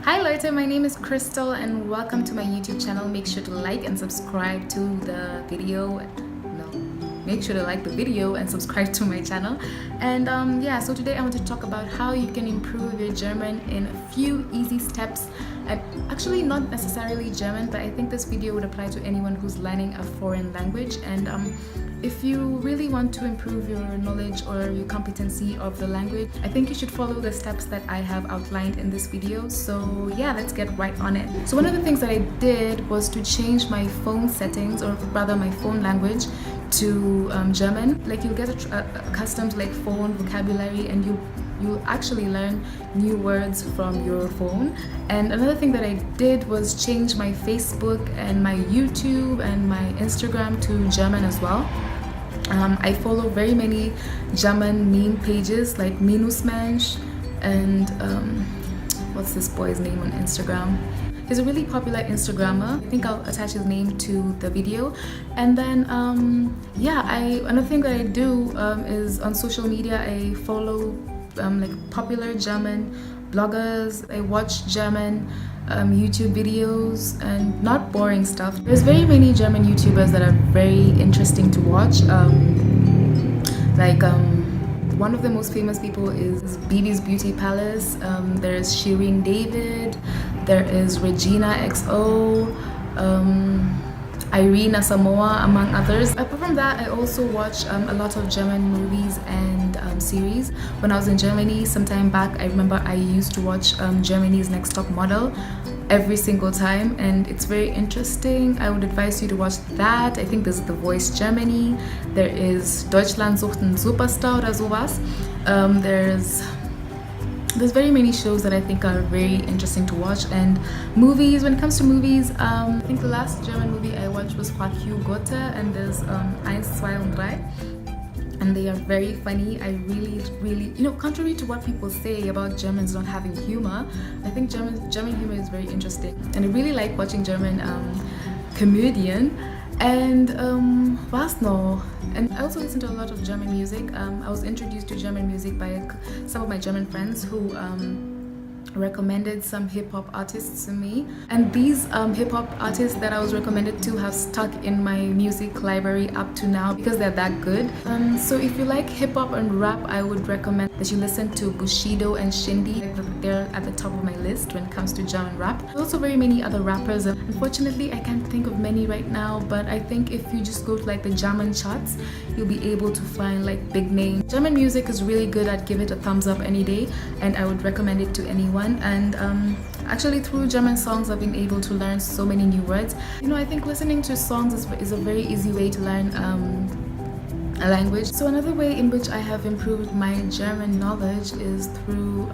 Hi Leute, my name is Crystal and welcome to my YouTube channel. Make sure to like and subscribe to the video. Make sure to like the video and subscribe to my channel. And yeah, so today I want to talk about how you can improve your German in a few easy steps. And actually not necessarily German, but I think this video would apply to anyone who's learning a foreign language. And if you really want to improve your knowledge or your competency of the language, I think you should follow the steps that I have outlined in this video. So yeah, let's get right on it. So one of the things that I did was to change my phone settings, or rather my phone language, to German. Like you'll get accustomed to like phone vocabulary, and you'll actually learn new words from your phone. And another thing that I did was change my Facebook and my YouTube and my Instagram to German as well. I follow very many German meme pages like Minusmensch and what's this boy's name on Instagram? He's a really popular Instagrammer. I think I'll attach his name to the video. And then yeah, another thing that I do is on social media I follow like popular German bloggers. I watch German YouTube videos and not boring stuff. There's very many German YouTubers that are very interesting to watch. One of the most famous people is Bibi's Beauty Palace. There's Shirin David. There is Regina XO. Irina Samoa, among others. Apart from that, I also watch a lot of German movies and series. When I was in Germany some time back, I remember I used to watch Germany's Next Top Model every single time, and it's very interesting. I would advise you to watch that. I think there's The Voice Germany. There is Deutschland sucht einen Superstar oder sowas. There's very many shows that I think are very interesting to watch. And movies, when it comes to movies, I think the last German movie I watched was Fuck You Goethe, and there's Eins, Zwei und Drei, and they are very funny. I really, contrary to what people say about Germans not having humor, I think German humor is very interesting, and I really like watching German comedian. And was noch? And I also listen to a lot of German music. I was introduced to German music by some of my German friends who recommended some hip-hop artists to me, and these hip-hop artists that I was recommended to have stuck in my music library up to now because they're that good. So if you like hip-hop and rap, I would recommend that you listen to Bushido and Shindy. They're at the top of my list when it comes to German rap. There's also very many other rappers. Unfortunately, I can't think of many right now, but I think if you just go to like the German charts, you'll be able to find like big names. German music is really good. I'd give it a thumbs up any day, and I would recommend it to anyone. And actually through German songs I've been able to learn so many new words. I think listening to songs is a very easy way to learn a language. So another way in which I have improved my German knowledge is through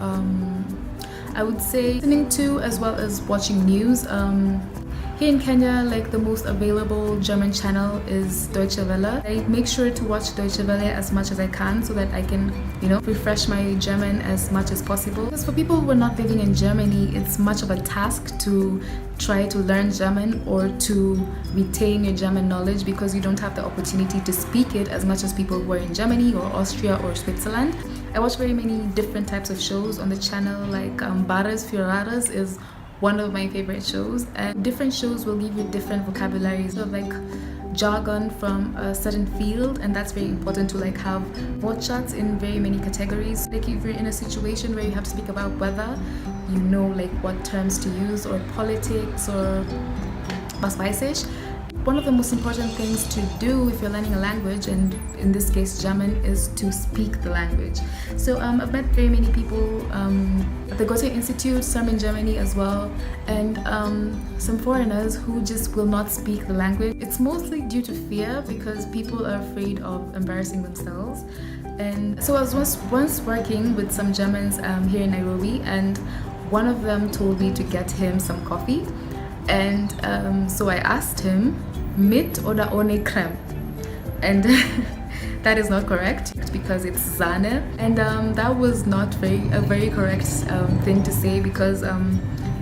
I would say listening to as well as watching news. Here in Kenya, like the most available German channel is Deutsche Welle. I make sure to watch Deutsche Welle as much as I can so that I can, refresh my German as much as possible. Because for people who are not living in Germany, it's much of a task to try to learn German or to retain your German knowledge because you don't have the opportunity to speak it as much as people who are in Germany or Austria or Switzerland. I watch very many different types of shows on the channel, like Bares für Rares is one of my favorite shows, and different shows will give you different vocabularies, so like jargon from a certain field, and that's very important to like have wordshots in very many categories. Like if you're in a situation where you have to speak about weather, you know like what terms to use, or politics, or was weiß ich. One of the most important things to do if you're learning a language, and in this case German, is to speak the language. So I've met very many people at the Goethe Institute, some in Germany as well, and some foreigners who just will not speak the language. It's mostly due to fear because people are afraid of embarrassing themselves. And so I was once working with some Germans here in Nairobi, and one of them told me to get him some coffee. And so I asked him, mit oder ohne crème? And that is not correct because it's Sahne. And that was not a very correct thing to say, because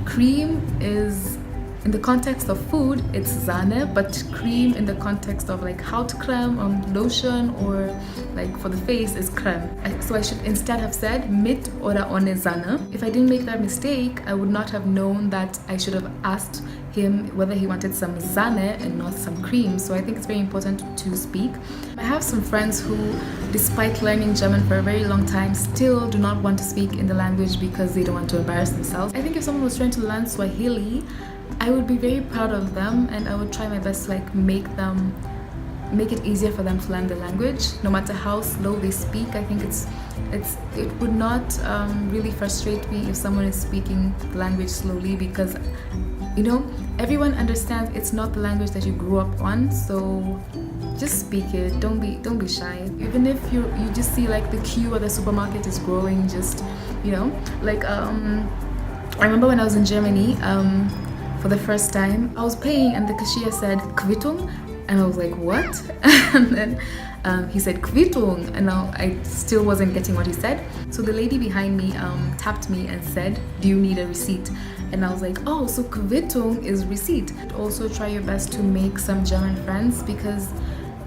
cream is in the context of food, it's Sahne, but cream in the context of like Hautcreme, lotion, or like for the face is Creme. So I should instead have said mit oder ohne Sahne. If I didn't make that mistake, I would not have known that I should have asked him whether he wanted some Sahne and not some cream. So I think it's very important to speak. I have some friends who, despite learning German for a very long time, still do not want to speak in the language because they don't want to embarrass themselves. I think if someone was trying to learn Swahili, I would be very proud of them, and I would try my best to like make it easier for them to learn the language, no matter how slow they speak. I think it would not really frustrate me if someone is speaking the language slowly, because you know, everyone understands it's not the language that you grew up on, so just speak it. Don't be shy. Even if you just see like the queue at the supermarket is growing, just, you know, like I remember when I was in Germany for the first time, I was paying and the cashier said Quittung, and I was like, what? And then he said Quittung, and now I still wasn't getting what he said. So the lady behind me tapped me and said, do you need a receipt? And I was like, oh, so Quittung is receipt. Also try your best to make some German friends, because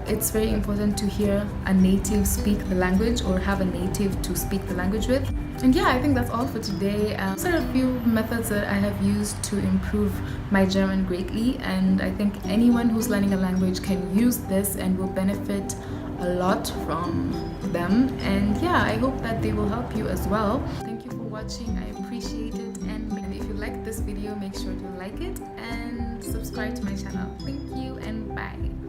it's very important to hear a native speak the language or have a native to speak the language with. And yeah, I think that's all for today. These are a few methods that I have used to improve my German greatly, and I think anyone who's learning a language can use this and will benefit a lot from them. And yeah, I hope that they will help you as well. Thank you for watching. I appreciate it, and if you like this video, make sure to like it and subscribe to my channel. Thank you and bye.